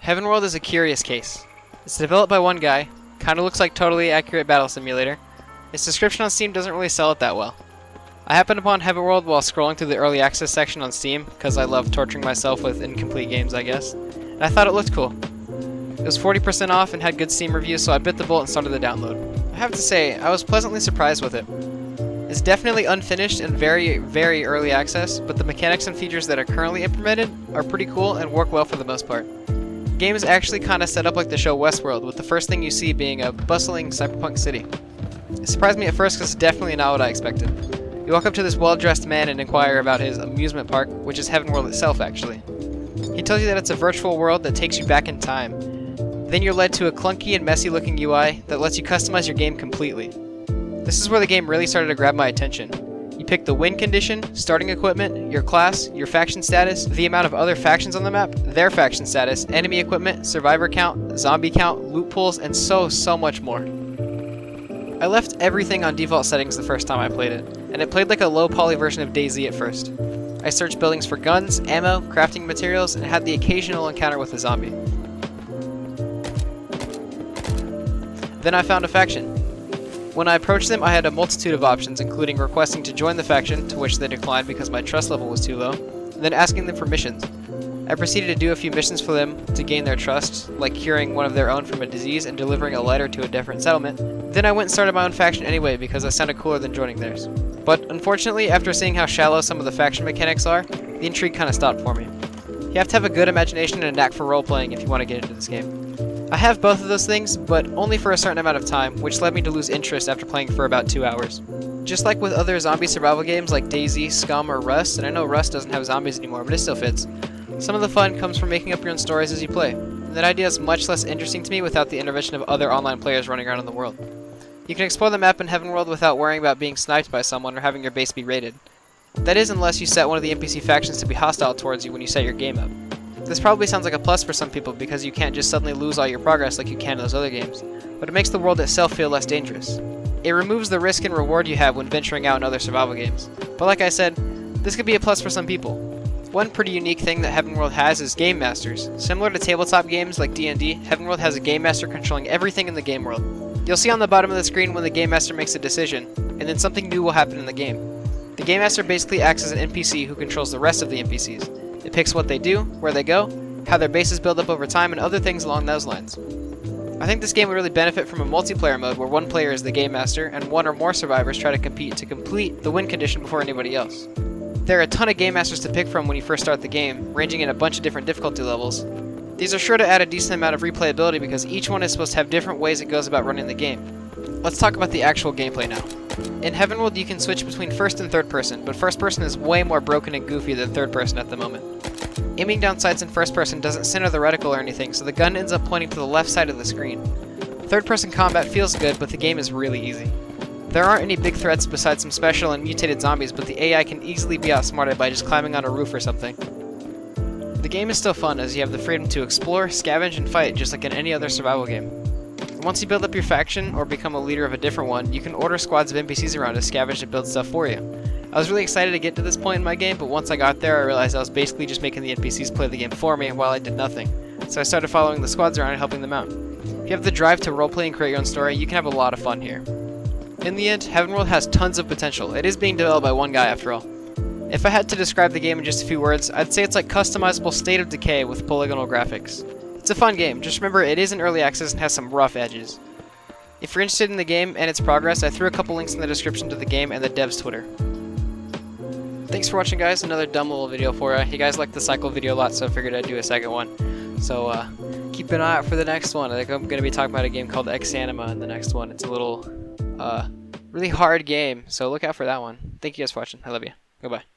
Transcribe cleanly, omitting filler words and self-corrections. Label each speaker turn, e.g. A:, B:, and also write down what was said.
A: Heavenworld is a curious case. It's developed by one guy, kinda looks like totally accurate battle simulator. Its description on Steam doesn't really sell it that well. I happened upon Heavenworld while scrolling through the early access section on Steam, because I love torturing myself with incomplete games, I guess, and I thought it looked cool. It was 40% off and had good Steam reviews, so I bit the bullet and started the download. I have to say, I was pleasantly surprised with it. It's definitely unfinished and very, very early access, but the mechanics and features that are currently implemented are pretty cool and work well for the most part. The game is actually kinda set up like the show Westworld, with the first thing you see being a bustling cyberpunk city. It surprised me at first because it's definitely not what I expected. You walk up to this well-dressed man and inquire about his amusement park, which is Heavenworld itself actually. He tells you that it's a virtual world that takes you back in time. Then you're led to a clunky and messy looking UI that lets you customize your game completely. This is where the game really started to grab my attention. You pick the win condition, starting equipment, your class, your faction status, the amount of other factions on the map, their faction status, enemy equipment, survivor count, zombie count, loot pools, and so much more. I left everything on default settings the first time I played it, and it played like a low poly version of DayZ at first. I searched buildings for guns, ammo, crafting materials, and had the occasional encounter with a zombie. Then I found a faction. When I approached them, I had a multitude of options, including requesting to join the faction, to which they declined because my trust level was too low, and then asking them for missions. I proceeded to do a few missions for them to gain their trust, like curing one of their own from a disease and delivering a letter to a different settlement. Then I went and started my own faction anyway because I sounded cooler than joining theirs. But unfortunately, after seeing how shallow some of the faction mechanics are, the intrigue kinda stopped for me. You have to have a good imagination and a knack for role-playing if you want to get into this game. I have both of those things, but only for a certain amount of time, which led me to lose interest after playing for about 2 hours. Just like with other zombie survival games like DayZ, Scum, or Rust, and I know Rust doesn't have zombies anymore, but it still fits, some of the fun comes from making up your own stories as you play. And that idea is much less interesting to me without the intervention of other online players running around in the world. You can explore the map in Heavenworld without worrying about being sniped by someone or having your base be raided. That is, unless you set one of the NPC factions to be hostile towards you when you set your game up. This probably sounds like a plus for some people because you can't just suddenly lose all your progress like you can in those other games, but it makes the world itself feel less dangerous. It removes the risk and reward you have when venturing out in other survival games. But like I said, this could be a plus for some people. One pretty unique thing that Heavenworld has is game masters. Similar to tabletop games like D&D, Heavenworld has a game master controlling everything in the game world. You'll see on the bottom of the screen when the game master makes a decision, and then something new will happen in the game. The game master basically acts as an NPC who controls the rest of the NPCs. It picks what they do, where they go, how their bases build up over time, and other things along those lines. I think this game would really benefit from a multiplayer mode where one player is the game master and one or more survivors try to compete to complete the win condition before anybody else. There are a ton of game masters to pick from when you first start the game, ranging in a bunch of different difficulty levels. These are sure to add a decent amount of replayability because each one is supposed to have different ways it goes about running the game. Let's talk about the actual gameplay now. In Heavenworld, you can switch between first and third person, but first person is way more broken and goofy than third person at the moment. Aiming down sights in first person doesn't center the reticle or anything, so the gun ends up pointing to the left side of the screen. Third person combat feels good, but the game is really easy. There aren't any big threats besides some special and mutated zombies, but the AI can easily be outsmarted by just climbing on a roof or something. The game is still fun as you have the freedom to explore, scavenge, and fight just like in any other survival game. Once you build up your faction, or become a leader of a different one, you can order squads of NPCs around to scavenge and build stuff for you. I was really excited to get to this point in my game, but once I got there I realized I was basically just making the NPCs play the game for me while I did nothing. So I started following the squads around and helping them out. If you have the drive to roleplay and create your own story, you can have a lot of fun here. In the end, Heavenworld has tons of potential. It is being developed by one guy after all. If I had to describe the game in just a few words, I'd say it's like customizable State of Decay with polygonal graphics. It's a fun game, just remember it is in early access and has some rough edges. If you're interested in the game and its progress, I threw a couple links in the description to the game and the dev's Twitter. Thanks for watching, guys. Another dumb little video for you. You guys liked the cycle video a lot, so I figured I'd do a second one. So keep an eye out for the next one. I think I'm going to be talking about a game called Xanima in the next one. It's a little really hard game, so look out for that one. Thank you guys for watching. I love you. Goodbye.